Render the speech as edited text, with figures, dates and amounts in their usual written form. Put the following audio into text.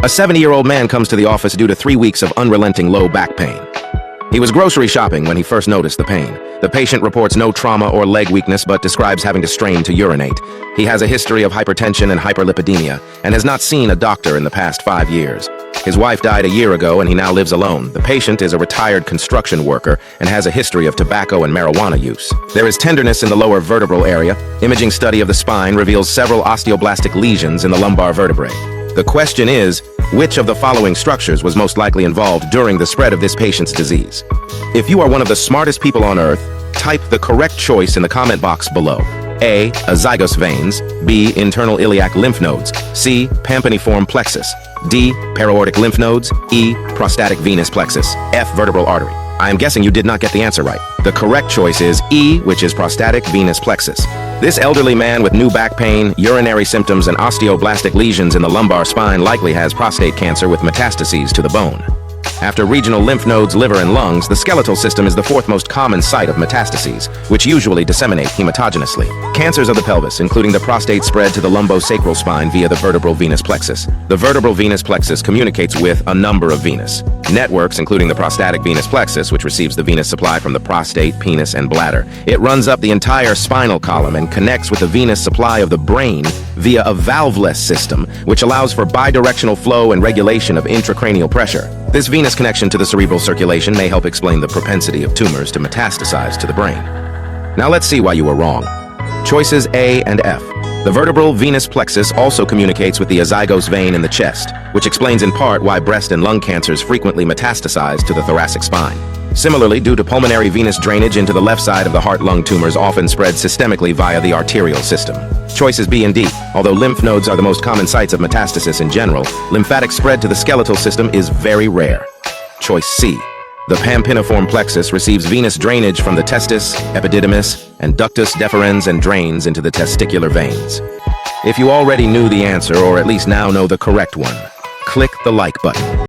A 70-year-old man comes to the office due to 3 weeks of unrelenting low back pain. He was grocery shopping when he first noticed the pain. The patient reports no trauma or leg weakness but describes having to strain to urinate. He has a history of hypertension and hyperlipidemia and has not seen a doctor in the past 5 years. His wife died a year ago and he now lives alone. The patient is a retired construction worker and has a history of tobacco and marijuana use. There is tenderness in the lower vertebral area. Imaging study of the spine reveals several osteoblastic lesions in the lumbar vertebrae. The question is, which of the following structures was most likely involved during the spread of this patient's disease? If you are one of the smartest people on earth, type the correct choice in the comment box below. A. Azygos veins. B. Internal iliac lymph nodes. C. Pampaniform plexus. D. Para-aortic lymph nodes. E. Prostatic venous plexus. F. Vertebral artery. I am guessing you did not get the answer right. The correct choice is E, which is prostatic venous plexus. This elderly man with new back pain, urinary symptoms, and osteoblastic lesions in the lumbar spine likely has prostate cancer with metastases to the bone. After regional lymph nodes, liver, and lungs, the skeletal system is the fourth most common site of metastases, which usually disseminate hematogenously. Cancers of the pelvis, including the prostate, spread to the lumbosacral spine via the vertebral venous plexus. The vertebral venous plexus communicates with a number of venous networks, including the prostatic venous plexus, which receives the venous supply from the prostate, penis, and bladder. It runs up the entire spinal column and connects with the venous supply of the brain via a valveless system, which allows for bidirectional flow and regulation of intracranial pressure. This venous connection to the cerebral circulation may help explain the propensity of tumors to metastasize to the brain. Now let's see why you were wrong. Choices A and F. The vertebral venous plexus also communicates with the azygos vein in the chest, which explains in part why breast and lung cancers frequently metastasize to the thoracic spine. Similarly, due to pulmonary venous drainage into the left side of the heart, lung tumors often spread systemically via the arterial system. Choices B and D. Although lymph nodes are the most common sites of metastasis in general, lymphatic spread to the skeletal system is very rare. Choice C. The pampaniform plexus receives venous drainage from the testis, epididymis, and ductus deferens and drains into the testicular veins. If you already knew the answer, or at least now know the correct one, click the like button.